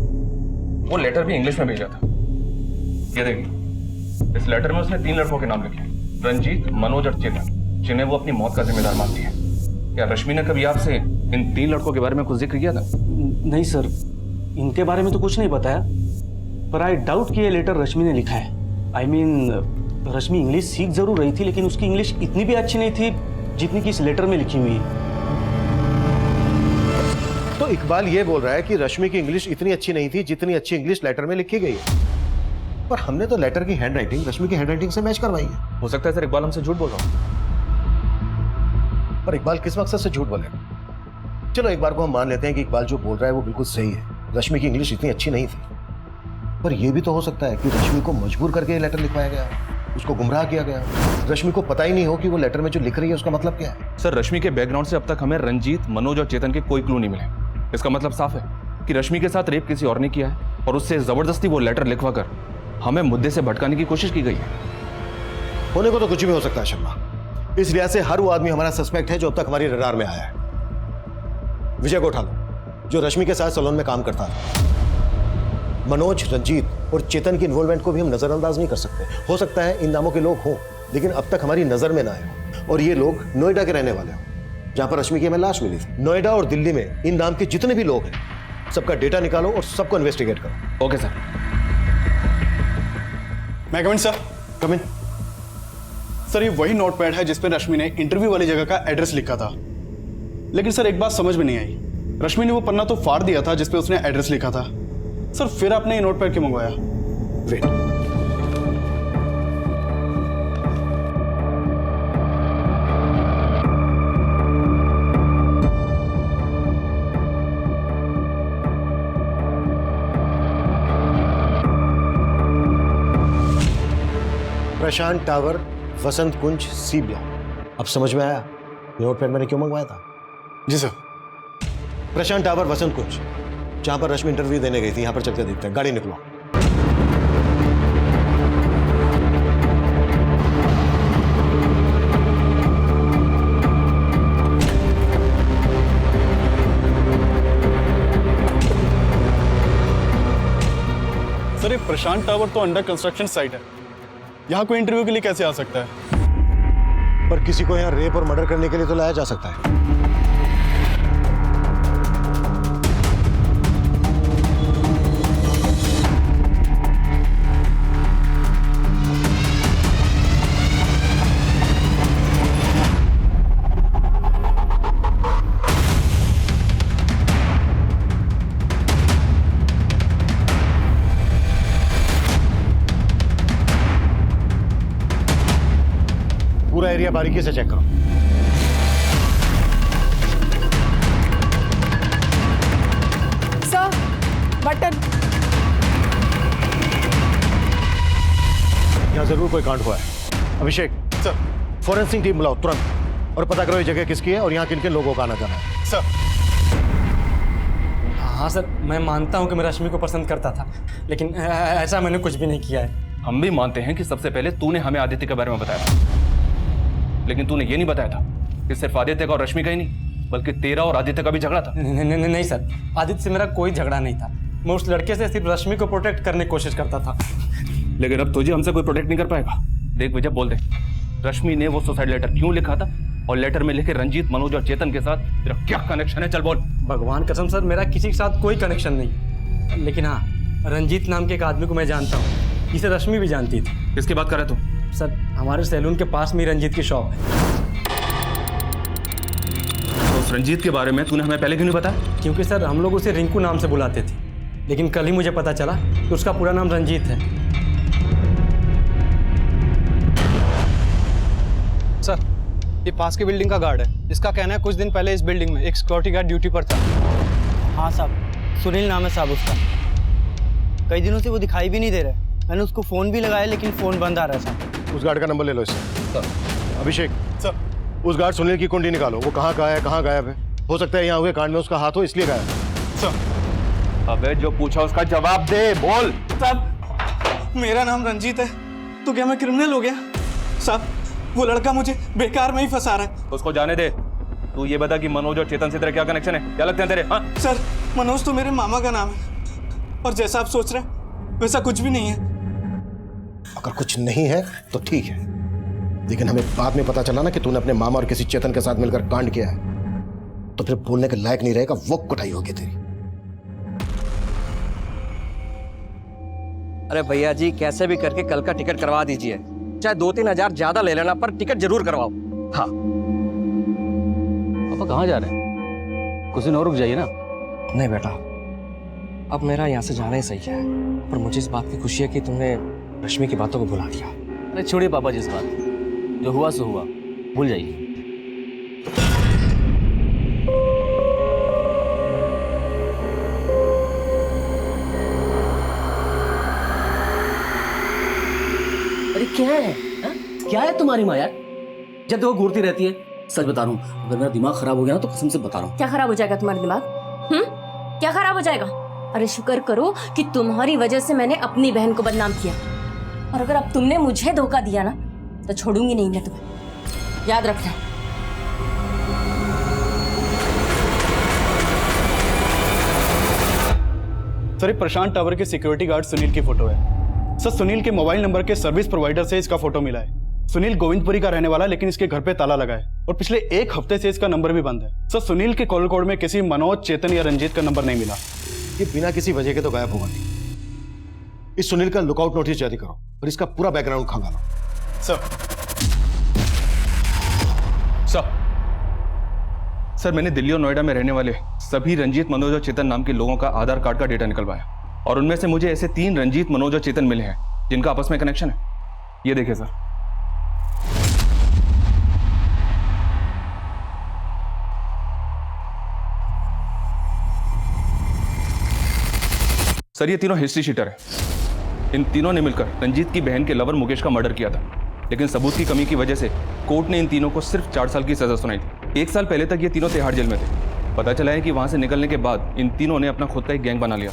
वो लेटर भी इंग्लिश में भेजा था। ये देखिए, इस लेटर में उसने 3 लड़कों के नाम लिखे, रंजीत, मनोज और चेतन, जिन्हें वो अपनी मौत का जिम्मेदार मानती है। क्या रश्मि ने कभी आपसे इन 3 लड़कों के बारे में कुछ जिक्र किया था? नहीं सर, इनके बारे में तो कुछ नहीं बताया, पर आई डाउट कि ये लेटर रश्मि ने लिखा है। आई मीन रश्मि इंग्लिश सीख जरूर रही थी, लेकिन उसकी इंग्लिश इतनी भी अच्छी नहीं थी जितनी कि इस लेटर में लिखी हुई है। तो इकबाल ये बोल रहा है कि रश्मि की इंग्लिश इतनी अच्छी नहीं थी जितनी अच्छी इंग्लिश लेटर में लिखी गई है। पर हमने तो लेटर की हैंडराइटिंग रश्मि की हैंडराइटिंग से मैच करवाई है। हो सकता है सर इकबाल हमसे झूठ बोल रहा हूँ। पर इकबाल किस मकसद से झूठ बोलेगा? चलो एक बार को हम मान लेते हैं कि इकबाल जो बोल रहा है वो बिल्कुल सही है, रश्मि की इंग्लिश इतनी अच्छी नहीं थी। पर यह भी तो हो सकता है कि रश्मि को मजबूर करके ये लेटर लिखवाया गया, उसको गुमराह किया गया। रश्मि को पता ही नहीं हो कि वो लेटर में जो लिख रही है उसका मतलब क्या है। सर रश्मि के बैकग्राउंड से अब तक हमें रंजीत, मनोज और चेतन के कोई क्लू नहीं मिले। इसका मतलब साफ है कि रश्मि के साथ रेप किसी और ने किया है और उससे जबरदस्ती वो लेटर लिखवा कर हमें मुद्दे से भटकाने की कोशिश की गई है। होने को तो कुछ भी हो सकता है शर्मा। इस लिहाज से हर वो आदमी हमारा सस्पेक्ट है जो अब तक हमारी रडार में आया है। विजय को उठा लो, जो रश्मि के साथ सैलून में काम करता था। मनोज, रंजीत और चेतन की इन्वॉल्वमेंट को भी हम नजरअंदाज नहीं कर सकते। हो सकता है इन नामों के लोग हों, लेकिन अब तक हमारी नजर में ना आए हों, और ये लोग नोएडा के रहने वाले हों, जहां पर रश्मि की हमें लाश मिली थी। नोएडा और दिल्ली में इन नाम के जितने भी लोग हैं, सबका डेटा निकालो और सबको इन्वेस्टिगेट करो। Okay sir. मैं कमिन सर? कमिन। सर ये वही नोटपैड है जिसपे रश्मि ने इंटरव्यू वाली जगह का एड्रेस लिखा था, लेकिन सर एक बात समझ में नहीं आई। रश्मि ने वो पन्ना तो फाड़ दिया था जिसपे उसने एड्रेस लिखा था, सर फिर आपने ये नोटपैड क्यों मंगवाया? वेट, प्रशांत टावर, वसंत कुंज, सी ब्लॉक। अब समझ में आया नोटपैड मैंने क्यों मंगवाया था? जी सर। प्रशांत टावर, वसंत कुंज, जहां पर रश्मि इंटरव्यू देने गई थी, यहां पर चलकर देखते हैं। गाड़ी निकलो। सर ये प्रशांत टावर तो अंडर कंस्ट्रक्शन साइट है, यहाँ कोई इंटरव्यू के लिए कैसे आ सकता है? पर किसी को यहाँ रेप और मर्डर करने के लिए तो लाया जा सकता है। एरिया बारीकी से चेक करो। Sir button. यहाँ जरूर कोई कांड हुआ है। अभिषेक सर, फॉरेंसिक टीम बुलाओ तुरंत और पता करो ये जगह किसकी है और यहाँ किन किन लोगों का आना जाना है। सर। हाँ सर, मैं मानता हूँ कि मैं रश्मि को पसंद करता था, लेकिन ऐसा मैंने कुछ भी नहीं किया है। हम भी मानते हैं कि सबसे पहले तूने हमें आदित्य के बारे में बताया था, लेकिन तूने ये नहीं बताया था कि सिर्फ आदित्य का और रश्मि का ही नहीं बल्कि तेरा और आदित्य का भी झगड़ा था। नहीं सर, आदित्य से मेरा कोई झगड़ा नहीं था। मैं उस लड़के से सिर्फ रश्मि को प्रोटेक्ट करने की कोशिश करता था। लेकिन अब तुझे हमसे कोई प्रोटेक्ट नहीं कर पाएगा। देख विजय, बोल दे, रश्मि ने वो सुसाइड लेटर क्यों लिखा था और लेटर में लिखे रंजीत, मनोज और चेतन के साथ तेरा क्या कनेक्शन है? चल बोल। भगवान कसम सर, मेरा किसी के साथ कोई कनेक्शन नहीं, लेकिन हाँ, रंजीत नाम के एक आदमी को मैं जानता हूँ, जिसे रश्मि भी जानती थी। किसकी बात कर रहे तू? सर, हमारे सैलून के पास में रंजीत की शॉप है। तो उस रंजीत के बारे में तूने हमें पहले क्यों नहीं बताया? क्योंकि सर हम लोग उसे रिंकू नाम से बुलाते थे, लेकिन कल ही मुझे पता चला कि उसका पूरा नाम रंजीत है। सर, ये पास की बिल्डिंग का गार्ड है। इसका कहना है कुछ दिन पहले इस बिल्डिंग में एक सिक्योरिटी गार्ड ड्यूटी पर था। हाँ साहब, सुनील नाम है साहब उसका। कई दिनों से वो दिखाई भी नहीं दे रहा। मैंने उसको फ़ोन भी लगाया लेकिन फ़ोन बंद आ रहा है साहब। उस गार्ड का नंबर ले लो इससे। अभिषेक सर, उस गार्ड सुनील की कुंडली निकालो। वो कहाँ का है, कहाँ गायब है? हो सकता है यहाँ हुए कांड में उसका हाथ हो, इसलिए गायब है। सर। अबे जो पूछा उसका जवाब दे, बोल। साहब, मेरा नाम रंजीत है, तो क्या मैं क्रिमिनल हो गया? साहब, वो लड़का मुझे बेकार में ही फंसा रहा है। उसको जाने दे। तू ये बता कि मनोज और चेतन से तेरा क्या कनेक्शन है? क्या लगते हैं तेरे? हाँ सर, मनोज तो मेरे मामा का नाम है, और जैसा आप सोच रहे हैं वैसा कुछ भी नहीं है। अगर कुछ नहीं है तो ठीक है, लेकिन हमें बाद में पता चला ना कि तूने अपने मामा और किसी चेतन के साथ मिलकर कांड किया है, तो फिर बोलने के लायक नहीं रहेगा। वो कुटाई होगी तेरी। अरे भैया जी, कैसे भी करके कल का टिकट करवा दीजिए, चाहे 2-3 हजार ज्यादा ले लेना, पर टिकट जरूर करवाओ। हाँ। पापा कहाँ जा रहे हैं? कुछ दिन और रुक जाइए ना। नहीं बेटा, अब मेरा यहाँ से जाना ही सही है, पर मुझे इस बात की खुशी है कि तुमने रश्मि की बातों को भुला दिया। अरे छोड़िए पापा जी इस बात, जो हुआ सो हुआ, भूल जाइए। अरे क्या है हा? क्या है तुम्हारी माँ यार? जब देखो घूरती रहती है। सच बता रहा हूँ, अगर मेरा दिमाग खराब हो गया ना तो कसम से बता रहा हूँ। क्या खराब हो जाएगा तुम्हारा दिमाग? क्या खराब हो जाएगा? अरे शुक्र करो कि तुम्हारी वजह से मैंने अपनी बहन को बदनाम किया, और अगर अब तुमने मुझे धोखा दिया ना तो छोड़ूंगी नहीं मैं तुम्हें, याद रखना। सर, ये प्रशांत टावर के सिक्योरिटी गार्ड सुनील की फोटो है। सर, सुनील के मोबाइल नंबर के सर्विस प्रोवाइडर से इसका फोटो मिला है। सुनील गोविंदपुरी का रहने वाला, लेकिन इसके घर पे ताला लगा है और पिछले 1 हफ्ते से इसका नंबर भी बंद है। सर, सुनील के कॉल कोड में किसी मनोज, चेतन या रंजीत का नंबर नहीं मिला। ये बिना किसी वजह के तो गायब होगा नहीं। इस सुनील का लुकआउट नोटिस जारी करो और इसका पूरा बैकग्राउंड खंगालो। सर, मैंने दिल्ली और नोएडा में रहने वाले सभी रंजीत, मनोज और चेतन नाम के लोगों का आधार कार्ड का डेटा निकलवाया, और उनमें से मुझे ऐसे 3 रंजीत, मनोज और चेतन मिले हैं जिनका आपस में कनेक्शन है। ये देखिए सर। सर, ये तीनों हिस्ट्री शीटर है। इन तीनों ने मिलकर रंजीत की बहन के लवर मुकेश का मर्डर किया था, लेकिन सबूत की कमी की वजह से कोर्ट ने इन तीनों को सिर्फ 4 साल की सजा सुनाई थी। 1 साल पहले तक ये तीनों तिहाड़ जेल में थे। पता चला है कि वहां से निकलने के बाद इन तीनों ने अपना खुद का एक गैंग बना लिया।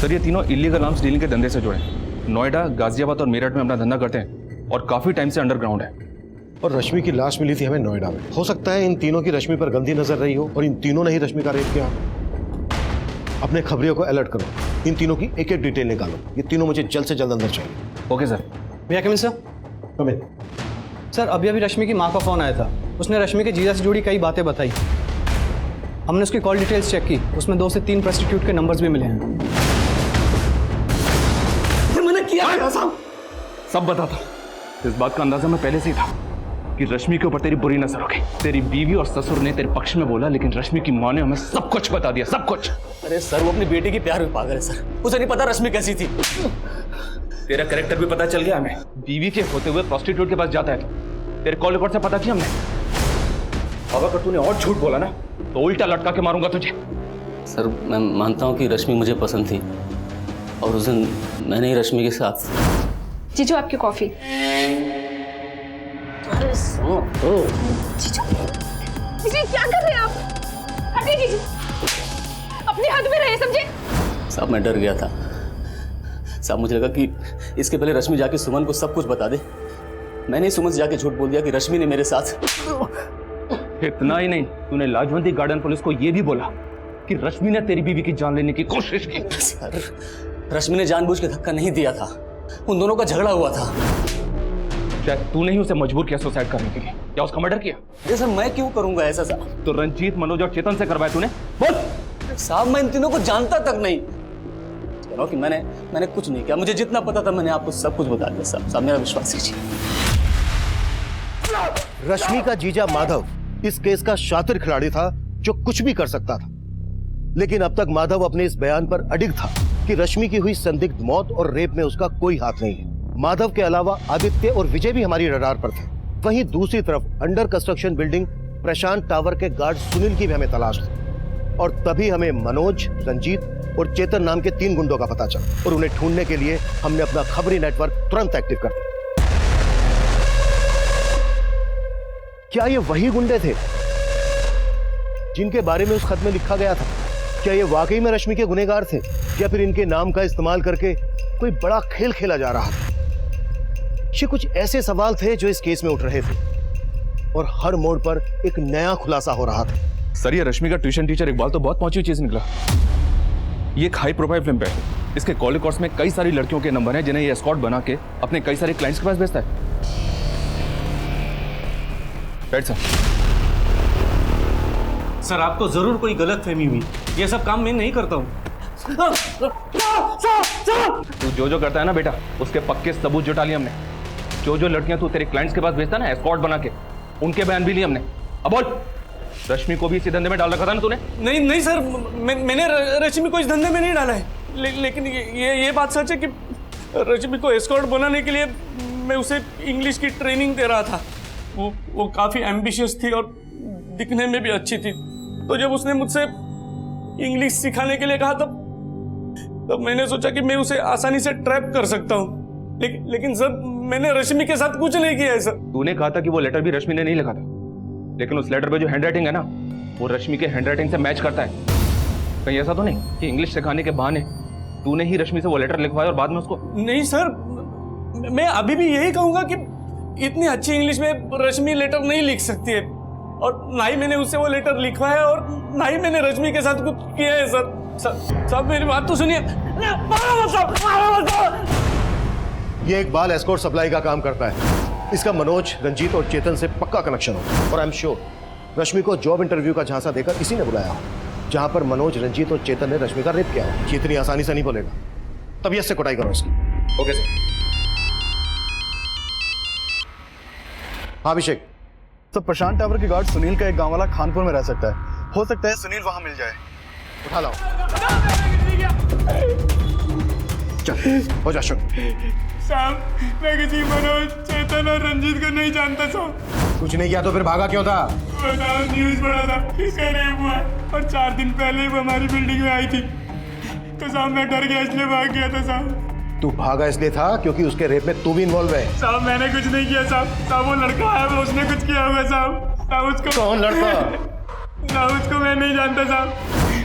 सर, ये तीनों इलीगल आर्म्स डीलिंग के धंधे से जुड़े हैं। नोएडा, गाजियाबाद और मेरठ में अपना धंधा करते हैं और काफी टाइम से अंडरग्राउंड है। और रश्मि की लाश मिली थी हमें नोएडा में। हो सकता है इन तीनों की रश्मि पर गंदी नजर रही हो और इन तीनों ने ही रश्मि का रेप किया। अपने खबरियों को अलर्ट करो, इन तीनों की एक एक डिटेल निकालो। ये तीनों मुझे जल्द से जल्द अंदर चाहिए। Okay sir. भैया कमिन सर। कमिन। सर, अभी रश्मि की माँ का फोन आया था। उसने रश्मि के जीजा से जुड़ी कई बातें बताई। हमने उसकी कॉल डिटेल्स चेक की, उसमें 2 से 3 प्रोस्टिट्यूट के नंबर्स भी मिले हैं। सब बता था। इस बात का अंदाजा मैं पहले से ही था कि रश्मि के ऊपर तेरी बुरी नजर हो गई। तेरी बीवी और ससुर ने तेरे पक्ष में बोला, लेकिन रश्मि की माँ ने हमें सब कुछ बता दिया, सब कुछ। अरे सर, वो अपनी बेटी की प्यार में पागल है सर, उसे नहीं पता रश्मि कैसी थी। तेरा कैरेक्टर भी पता चल गया हमें। बीवी के होते हुए प्रोस्टिट्यूट के पास जाता है। तेरे कॉल रिकॉर्ड से पता किया हमने। अब अगर तूने और झूठ बोला ना तो उल्टा लटका के मारूंगा तुझे। सर, मैं मानता हूँ कि रश्मि मुझे पसंद थी और उस दिन मैंने ही रश्मि के साथ। जीजू आपकी कॉफी। अरे जीजू, जीजू क्या कर रहे हैं आप? हटिए जीजू, अपनी हद में रहे, समझे? साहब मैं डर गया था साहब, मुझे लगा कि इसके पहले रश्मि जाके सुमन को सब कुछ बता दे। मैंने ही सुमन से जाके झूठ बोल दिया कि रश्मि ने मेरे साथ। इतना ही नहीं, तूने लाजवंती गार्डन पुलिस को यह भी बोला कि रश्मि ने तेरी बीवी की जान लेने की कोशिश की। सर, रश्मि ने जानबूझ के धक्का नहीं दिया था, उन दोनों का झगड़ा हुआ था। शायद तूने ही उसे मजबूर किया सुसाइड करने के लिए, या उसका मर्डर किया? अरे सर, मैं क्यों करूंगा ऐसा साहब? तो रंजीत, मनोज और चेतन से करवाया तूने? बोल साहब, मैं इन तीनों को जानता तक नहीं। कह रहा हूं कि मैंने कुछ नहीं किया, मुझे जितना पता था मैंने आपको सब कुछ बता दिया। साहब मेरा विश्वास कीजिए। रश्मि का जीजा माधव इस केस का शातिर खिलाड़ी था जो कुछ भी कर सकता था, लेकिन अब तक माधव अपने इस बयान पर अडिग था कि रश्मि की हुई संदिग्ध मौत और रेप में उसका कोई हाथ नहीं है। माधव के अलावा आदित्य और विजय भी हमारी रडार पर थे। वहीं दूसरी तरफ अंडर कंस्ट्रक्शन बिल्डिंग प्रशांत टावर के गार्ड सुनील की भी हमें तलाश थी, और तभी हमें मनोज, रंजीत और चेतन नाम के 3 गुंडों का पता चला, और उन्हें ढूंढने के लिए हमने अपना खबरी नेटवर्क तुरंत एक्टिव कर दिया। क्या ये वही गुंडे थे जिनके बारे में उस खत में लिखा गया था? क्या ये वाकई में रश्मि के गुनहगार थे, या फिर इनके नाम का इस्तेमाल करके कोई बड़ा खेल खेला जा रहा था? ये कुछ ऐसे सवाल थे जो इस केस में उठ रहे थे, और हर मोड़ पर एक नया खुलासा हो रहा था। सर, ये रश्मि का ट्यूशन टीचर इकबाल तो बहुत पहुंची चीज निकला। ये एक हाई प्रोफाइल फिल्म पे है। इसके कॉल रिकॉर्ड्स में कई सारी लड़कियों के नंबर हैं जिन्हें ये एस्कॉर्ट बना के अपने कई सारे क्लाइंट्स के पास भेजता है। बैठ सर, आपको जरूर कोई गलत फहमी हुई। ये सब काम मैं नहीं करता हूँ। तू जो करता है ना बेटा, उसके पक्के सबूत जुटा लिए हमने। जो लड़कियां तू तेरे क्लाइंट्स के पास भेजता है ना एस्कॉर्ट बना के, उनके बयान भी लिए हमने। अब बोल, रश्मि को भी इसी धंधे में डाल रखा था ना तूने? नहीं सर, मैंने रश्मि को इस धंधे में नहीं डाला है। लेकिन ये बात सच है कि रश्मि को एस्कॉर्ट बनाने के लिए मैं उसे इंग्लिश की ट्रेनिंग दे रहा था। वो काफी एम्बिशियस थी और दिखने में भी अच्छी थी। तो जब उसने मुझसे इंग्लिश सिखाने के लिए कहा तब मैंने सोचा कि मैं उसे आसानी से ट्रैप कर सकता हूँ। लेकिन सर, मैंने रश्मि के साथ कुछ नहीं किया है सर। तूने कहा था कि वो लेटर भी रश्मि ने नहीं लिखा था, लेकिन उस लेटर पे जो हैंडराइटिंग है ना, वो रश्मि के हैंडराइटिंग से मैच करता है। कहीं ऐसा तो नहीं कि इंग्लिश सिखाने के बहाने तूने ही रश्मि से वो लेटर लिखवाया और बाद में उसको? नहीं सर, मैं अभी भी यही कहूंगा कि इतनी अच्छी इंग्लिश में रश्मि लेटर नहीं लिख सकती है, और ना ही मैंने उससे वो लेटर लिखवाया और ना ही मैंने रश्मि के साथ कुछ किया है सर। साहब मेरी बात तो सुनिए। ये इकबाल एस्कॉर्ट सप्लाई का काम करता है। इसका मनोज, रंजीत और चेतन से पक्का कनेक्शन हो, और आई एम श्योर रश्मि को जॉब इंटरव्यू का झांसा देकर इसी ने बुलाया हो, जहां पर मनोज, रंजीत और चेतन ने रश्मि का रेप किया हो। ये इतनी आसानी से नहीं बोलेगा, तबीयत से कुटाई करो इसकी। Okay sir. हाँ अभिषेक। सर, प्रशांत टावर के गार्ड सुनील का एक गांव वाला खानपुर में रह सकता है। हो सकता है सुनील वहां मिल जाए। उठा लाओ। चल हो जा शुरू। साहब, मैं किसी मनोज, चेतन और रंजीत को नहीं जानता साहब। कुछ नहीं किया तो फिर भागा क्यों था? न्यूज पढ़ा था इसका रेप हुआ, और 4 दिन पहले वो हमारी बिल्डिंग में आई थी, तो साहब मैं डर गया इसलिए भाग गया था साहब। तू भागा इसलिए था क्योंकि उसके रेप में तू भी इन्वॉल्व है? साहब मैंने कुछ नहीं किया साहब। वो लड़का है, वो उसने कुछ किया होगा साहब। उसको कौन लड़का? साहब उसको मैं नहीं जानता साहब।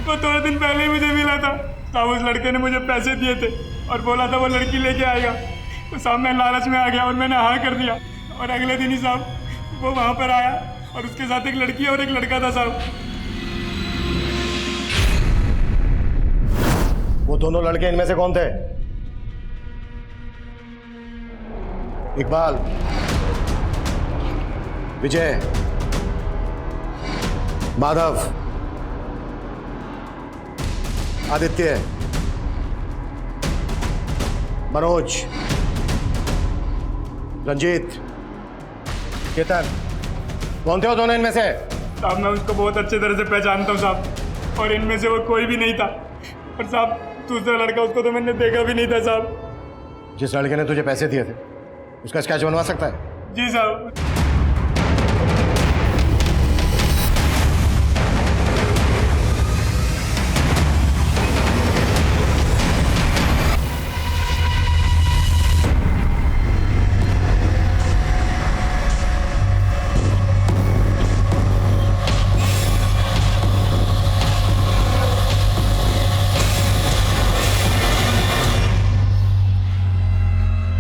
वो 2 दिन पहले ही मुझे मिला था साहब। उस लड़के ने मुझे पैसे दिए थे और बोला था वो लड़की लेके आएगा, तो साहब मैं लालच में आ गया और मैंने हाँ कर दिया, और अगले दिन ही साहब वो वहाँ पर आया और उसके साथ एक लड़की और एक लड़का था साहब। वो दोनों लड़के इनमें से कौन थे? इकबाल, विजय, माधव, आदित्य, मनोज, रंजीत, चेतन। कौन थे वो दोनों इनमें से? साहब मैं उसको बहुत अच्छे तरह से पहचानता हूँ साहब, और इनमें से वो कोई भी नहीं था। और साहब दूसरा लड़का उसको तो मैंने देखा भी नहीं था साहब। जिस लड़के ने तुझे पैसे दिए थे उसका स्केच बनवा सकता है? जी साहब।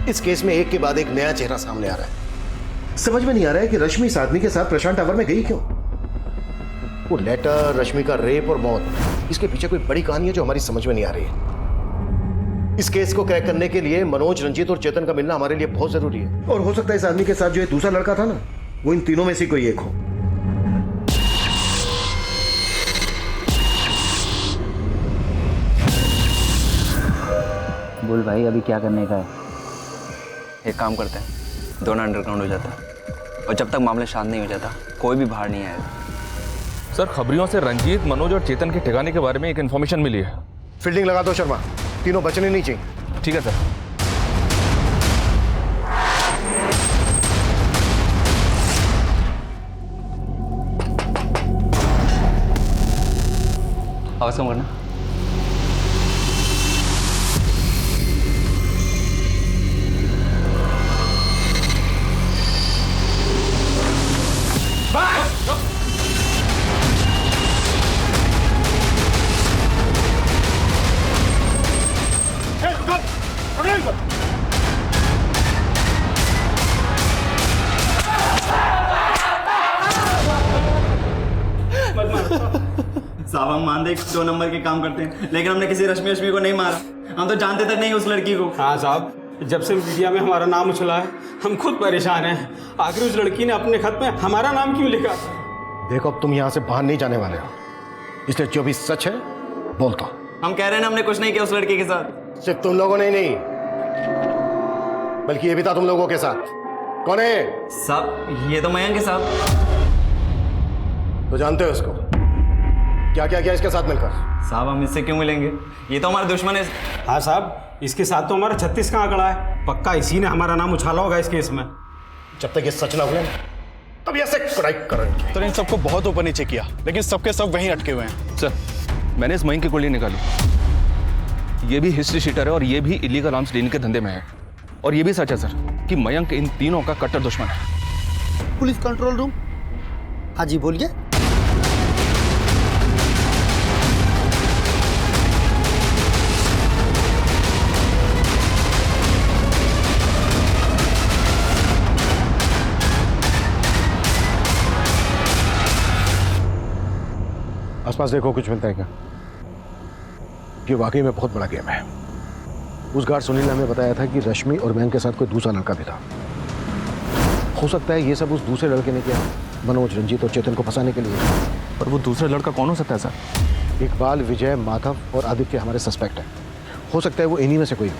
इस केस में एक के बाद एक नया चेहरा सामने आ रहा है। समझ में नहीं आ रहा है कि रश्मि इस आदमी के साथ प्रशांत टावर में गई क्यों। वो लेटर, रश्मि का रेप और मौत, इसके पीछे कोई बड़ी कहानी है जो हमारी समझ में नहीं आ रही है। इस केस को क्रैक करने के लिए मनोज, रंजीत और चेतन का मिलना हमारे लिए बहुत जरूरी है। और हो सकता है इस आदमी के साथ जो एक दूसरा लड़का था ना, वो इन तीनों में से कोई एक हो। बोल भाई, अभी क्या करने का है? एक काम करते हैं, दोनों अंडरग्राउंड हो जाता है और जब तक मामला शांत नहीं हो जाता कोई भी बाहर नहीं आएगा। सर खबरियों से रंजीत, मनोज और चेतन के ठिकाने के बारे में एक इन्फॉर्मेशन मिली है। फील्डिंग लगा दो शर्मा, तीनों बचने नहीं चाहिए। ठीक है सर। आवाज कम करना। साहब हम मानते 2 नंबर के काम करते हैं, लेकिन हमने किसी रश्मि को नहीं मारा। हम तो जानते तक नहीं उस लड़की को। हाँ साहब, जब से मीडिया में हमारा नाम उछला है हम खुद परेशान हैं। आखिर उस लड़की ने अपने खत में हमारा नाम क्यों लिखा? देखो अब तुम यहाँ से बाहर नहीं जाने वाले हो, इसलिए जो भी सच है बोलता। हम कह रहे हैं ना हमने कुछ नहीं किया उस लड़की के साथ। सिर्फ तुम लोगों ने नहीं, बल्कि ये भी था तुम लोगों के साथ। कौन है? साहब ये तो मयंक है साहब। तो जानते हो इसको? क्या क्या किया इसके साथ मिलकर? साहब हम इससे क्यों मिलेंगे, ये तो हमारा दुश्मन है। हाँ साहब, इसके साथ तो हमारा 36 का आंकड़ा है। पक्का इसी ने हमारा नाम उछाला होगा इस केस में। जब तक ये सच ना हुए तब ऐसे क्रैक करेंगे। तो इन सबको बहुत ऊपर नीचे किया, लेकिन सबके सब वहीं अटके हुए हैं। सर मैंने इस मयंक की कुंडली निकाली, ये भी हिस्ट्री शीटर है और ये भी इलीगल आर्म्स डीलिंग के धंधे में है। और ये भी सच है सर कि मयंक इन तीनों का कट्टर दुश्मन है। Police control room. हाँ जी बोलिए। आसपास देखो, कुछ मिलता है क्या? ये वाकई में बहुत बड़ा गेम है। उस गार्ड सुनील ने हमें बताया था कि रश्मि और मयंक के साथ कोई दूसरा लड़का भी था। हो सकता है ये सब उस दूसरे लड़के ने किया, मनोज, रंजीत और चेतन को फंसाने के लिए। पर वो दूसरा लड़का कौन हो सकता है सर? इकबाल, विजय, माधव और आदित्य हमारे सस्पेक्ट हैं। हो सकता है वो इन्हीं में से कोई हो,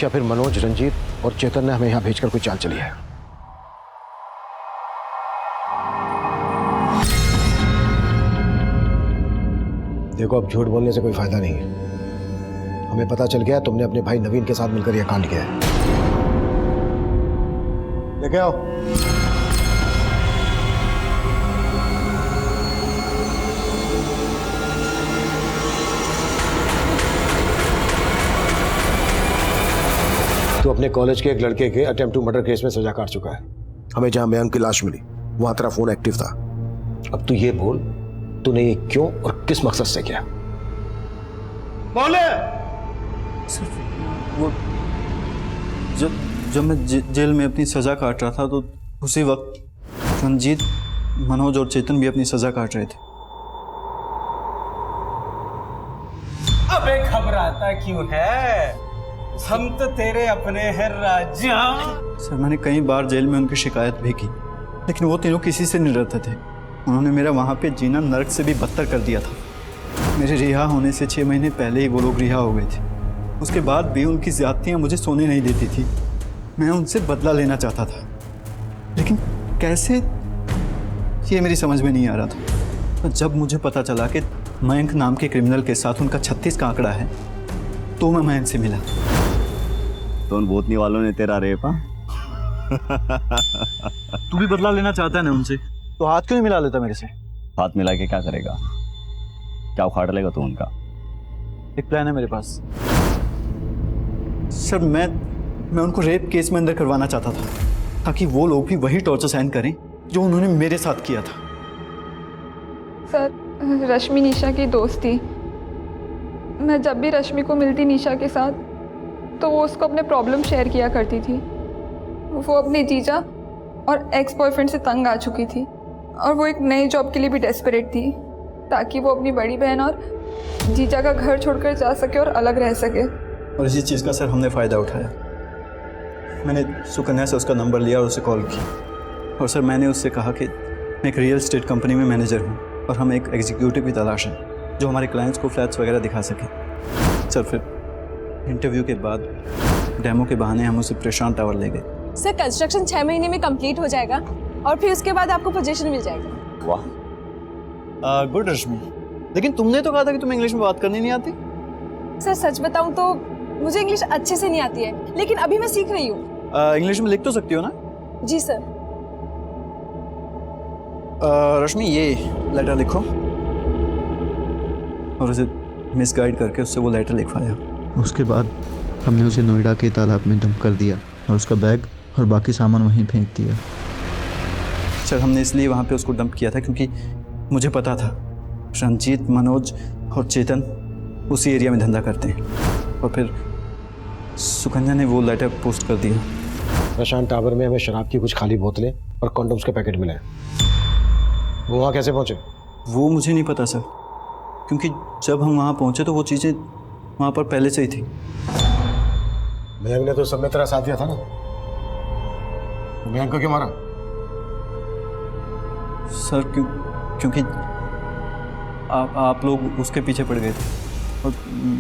या फिर मनोज, रंजीत और चेतन ने हमें यहाँ भेजकर कोई चाल चली है। देखो अब झूठ बोलने से कोई फायदा नहीं है। हमें पता चल गया तुमने अपने भाई नवीन के साथ मिलकर यह कांड किया है। लेके आओ। तो अपने कॉलेज के एक लड़के के अटेम्प्ट टू मर्डर केस में सजा काट चुका है। हमें जहां मयंक की लाश मिली वहां तेरा फोन एक्टिव था। अब तू ये बोल तूने ये क्यों और किस मकसद से किया? बोले। वो जब मैं जेल में अपनी सज़ा काट रहा था तो उसी वक्त रंजीत, मनोज और चेतन भी अपनी सज़ा काट रहे थे। अबे घबराता क्यों है? हम तो तेरे अपने हैं राजा। सर मैंने कई बार जेल में उनकी शिकायत भी की, लेकिन वो तीनों किसी से नहीं डरते थे। उन्होंने मेरा वहाँ पे जीना नर्क से भी बदतर कर दिया था। मेरे रिहा होने से 6 महीने पहले ही वो लोग रिहा हो गए थे। उसके बाद भी उनकी ज़्यादतियाँ मुझे सोने नहीं देती थी। मैं उनसे बदला लेना चाहता था, लेकिन कैसे, ये मेरी समझ में नहीं आ रहा था। जब मुझे पता चला कि मयंक नाम के क्रिमिनल के साथ उनका 36 का आंकड़ा है, तो मैं मयंक से मिला। तो उन भूतनी वालों ने तेरा रेपा तू भी बदला लेना चाहता है ना उनसे, तो हाथ क्यों नहीं मिला लेता मेरे से? हाथ मिला के क्या करेगा? क्या उखाड़ लेगा तू उनका? एक प्लान है मेरे पास सर। मैं उनको रेप केस में अंदर करवाना चाहता था, ताकि वो लोग भी वही टॉर्चर सहन करें जो उन्होंने मेरे साथ किया था। सर, रश्मि निशा की दोस्त थी। मैं जब भी रश्मि को मिलती निशा के साथ, तो वो उसको अपने प्रॉब्लम शेयर किया करती थी। वो अपने जीजा और एक्स बॉयफ्रेंड से तंग आ चुकी थी, और वो एक नई जॉब के लिए भी डेस्परेट थी, ताकि वो अपनी बड़ी बहन और जीजा का घर छोड़कर जा सके और अलग रह सके। और इसी चीज़ का सर हमने फ़ायदा उठाया। मैंने सुकन्या से उसका नंबर लिया और उसे कॉल की, और सर मैंने उससे कहा कि मैं एक रियल एस्टेट कंपनी में मैनेजर हूँ और हम एक एग्जीक्यूटिव की तलाश है जो हमारे क्लाइंट्स को फ्लैट्स वगैरह दिखा सके। सर फिर इंटरव्यू के बाद डेमो के बहाने हम उसे प्रशांत टावर ले गए। सर, कंस्ट्रक्शन 6 महीने में कंप्लीट हो जाएगा और फिर उसके बाद आपको पोजीशन मिल जाएगी। वाह, गुड रश्मि। लेकिन तुमने तो कहा था कि तुम्हें इंग्लिश में बात करनी नहीं आती। सर, सच बताऊं तो मुझे इंग्लिश अच्छे से नहीं आती है, लेकिन अभी मैं सीख रही हूँ। इंग्लिश में लिख तो सकती हो ना? जी सर। रश्मि, ये लेटर लिखो, और उसे मिसगाइड करके उससे वो लेटर लिखवाया। उसके बाद हमने उसे नोएडा के तालाब में डंप कर दिया और उसका बैग और बाकी सामान वहीं फेंक दिया। सर, हमने इसलिए वहाँ पे उसको डंप किया था क्योंकि मुझे पता था रंजीत, मनोज और चेतन उसी एरिया में धंधा करते हैं। और फिर सुकन्या ने वो लेटर पोस्ट कर दिया। प्रशांत टावर में हमें शराब की कुछ खाली बोतलें और कॉन्डोम्स के पैकेट मिले। वो वहाँ कैसे पहुँचे? वो मुझे नहीं पता सर, क्योंकि जब हम वहाँ पहुँचे तो वो चीज़ें वहाँ पर पहले से ही थी। मयंक ने तो सब में तेरा साथ दिया था ना, मयंक को क्यों मारा? सर क्योंकि आप लोग उसके पीछे पड़ गए थे, और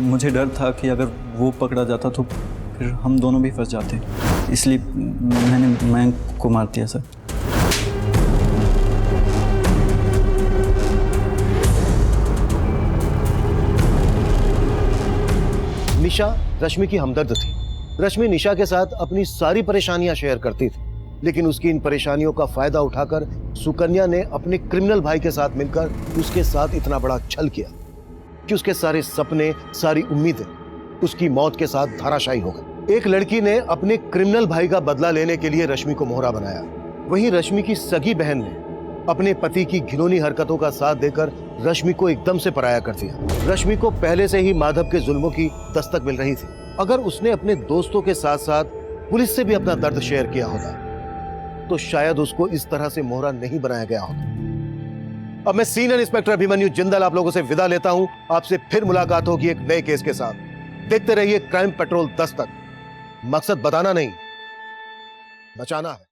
मुझे डर था कि अगर वो पकड़ा जाता तो फिर हम दोनों भी फंस जाते, इसलिए मैंने मयंक को मार दिया सर। निशा रश्मि की हमदर्द थी। रश्मि निशा के साथ अपनी सारी परेशानियां शेयर करती थी, लेकिन उसकी इन परेशानियों का फायदा उठाकर सुकन्या ने अपने क्रिमिनल भाई के साथ मिलकर उसके साथ इतना बड़ा छल किया कि उसके सारे सपने, सारी उम्मीदें उसकी मौत के साथ धाराशायी हो गई। एक लड़की ने अपने क्रिमिनल भाई का बदला लेने के लिए रश्मि को मोहरा बनाया। वहीं रश्मि की सगी बहन ने अपने पति की घिनौनी हरकतों का साथ देकर रश्मि को एकदम से पराया कर दिया। रश्मि को पहले से ही माधव के जुल्मों की दस्तक मिल रही थी। अगर उसने अपने दोस्तों के साथ साथ पुलिस से भी अपना दर्द शेयर किया होता तो शायद उसको इस तरह से मोहरा नहीं बनाया गया होता। अब मैं सीनियर इंस्पेक्टर अभिमन्यु जिंदल आप लोगों से विदा लेता हूं। आपसे फिर मुलाकात होगी एक नए केस के साथ। देखते रहिए क्राइम पेट्रोल दस्तक। मकसद बताना नहीं, बचाना है।